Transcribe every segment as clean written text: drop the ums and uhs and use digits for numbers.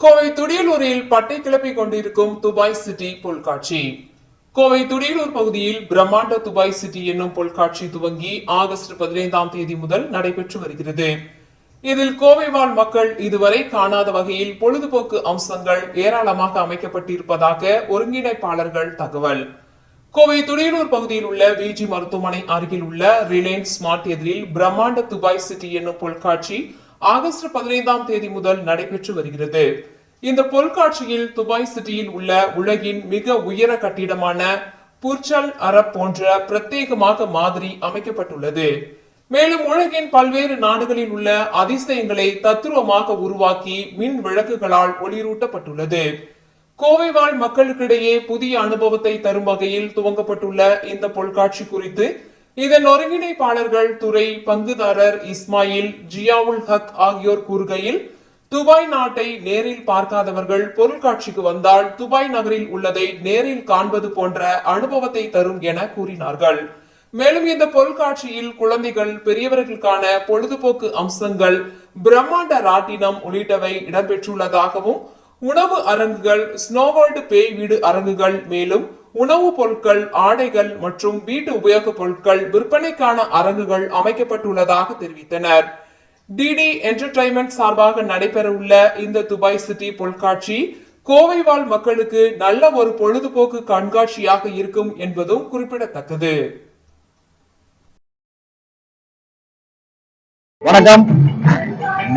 கோவை துடியலூரில் பட்டை கிளப்பிக் கொண்டிருக்கும் Dubai city பொருட்காட்சி. கோவை துடியலூர் பகுதியில் பிரம்மாண்ட துபாய் சிட்டி என்னும் பொருட்காட்சி துவங்கி ஆகஸ்ட் 15ஆம் தேதி முதல் நடைபெற்று வருகிறது. இதில் கோவை வாழ் மக்கள் இதுவரை காணாத வகையில் பொழுதுபோக்கு அம்சங்கள் ஏராளமாக அமைக்கப்பட்டிருப்பதாக ஒருங்கிணைப்பாளர்கள் தகவல். கோவை துடியலூர் பகுதியில் உள்ள விஜி மருத்துவமனை அருகில் உள்ள ரிலையன்ஸ் ஸ்மார்ட் எதிரில் பிரம்மாண்ட துபாய் சிட்டி என்னும் பொருட்காட்சி ஆகஸ்ட் 15ஆம் தேதி முதல் நடைபெற்று வருகிறது. இந்த பொருட்காட்சியில் துபாய் சிட்டியில் உள்ள உலகின் மிக உயர கட்டிடமான புர்ஜ்-அல் அரப் போன்ற பிரத்யேகமாக மாதிரி அமைக்கப்பட்டுள்ளது. மேலும் உலகின் பல்வேறு நாடுகளில் உள்ள அதிசயங்களை தத்துருவமாக உருவாக்கி மின் விளக்குகளால் ஒளிரூட்டப்பட்டுள்ளது. கோவை வாழ் மக்களுக்கிடையே புதிய அனுபவத்தை தரும் வகையில் துவங்கப்பட்டுள்ள இந்த பொருட்காட்சி குறித்து இதன் ஒருங்கிணைப்பாளர்கள் துறை பங்குதாரர் இஸ்மாயில், ஜியாவுல் ஹக் ஆகியோர் கூறுகையில், துபாய் நாட்டை நேரில் பார்க்காதவர்கள் பொருட்காட்சிக்கு வந்தால் துபாய் நகரில் உள்ளதை நேரில் காண்பது போன்ற அனுபவத்தை தரும் என கூறினார்கள். மேலும் இந்த பொருட்காட்சியில் குழந்தைகள், பெரியவர்களுக்கான பொழுதுபோக்கு அம்சங்கள், பிரம்மாண்ட ராட்டினம் உள்ளிட்டவை இடம்பெற்றுள்ளதாகவும், உணவு அரங்குகள், ஸ்னோவேர்ல்டு பேய் வீடு அரங்குகள், மேலும் உணவுப் பொருட்கள், ஆடைகள் மற்றும் வீட்டு உபயோகப் பொருட்கள் விற்பனைக்கான அரங்குகள் அமைக்கப்பட்டுள்ளதாக தெரிவித்தனர். டிடி என்டர்டைன்மெண்ட் சார்பாக நடைபெறவுள்ள இந்த துபாய் சிட்டி பொருட்காட்சி கோவை வாழ் மக்களுக்கு நல்ல ஒரு பொழுதுபோக்கு கண்காட்சியாக இருக்கும் என்பதும் குறிப்பிடத்தக்கது. வணக்கம்.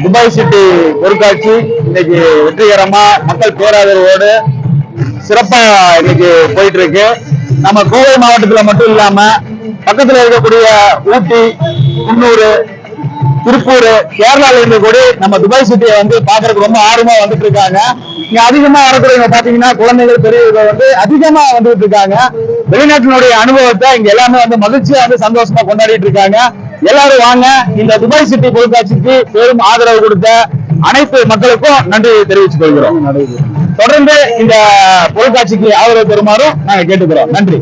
துபாய் சிட்டி பொருட்காட்சி இன்னைக்கு வெற்றிகரமா மக்கள் பேராதரவோடு சிறப்பா இன்னைக்கு போயிட்டு இருக்கு. நம்ம கோவை மாவட்டத்துல மட்டும் இல்லாம பக்கத்துல இருக்கக்கூடிய ஊட்டி, குன்னூர், திருப்பூர், கேரளால இருந்து கூட நம்ம துபாய் சிட்டியை வந்து பாக்குறதுக்கு ரொம்ப ஆர்வமா வந்துட்டு இருக்காங்க. இங்க அதிகமா வரக்கூடியவங்க பாத்தீங்கன்னா குழந்தைகள், பெரியவர்கள் அதிகமா வந்துட்டு இருக்காங்க. வெளிநாட்டினுடைய அனுபவத்தை இங்க எல்லாமே மகிழ்ச்சியா சந்தோஷமா கொண்டாடிட்டு இருக்காங்க. எல்லாரும் வாங்க. இந்த துபாய் சிட்டி பொருட்காட்சிக்கு பெரும் ஆதரவு கொடுத்த அனைத்து மக்களுக்கும் நன்றி தெரிவித்துக் கொள்கிறோம். தொடர்ந்து இந்த பொருட்காட்சிக்கு ஆதரவு பெறுமாறும் நாங்கள் கேட்டுக்கிறோம். நன்றி.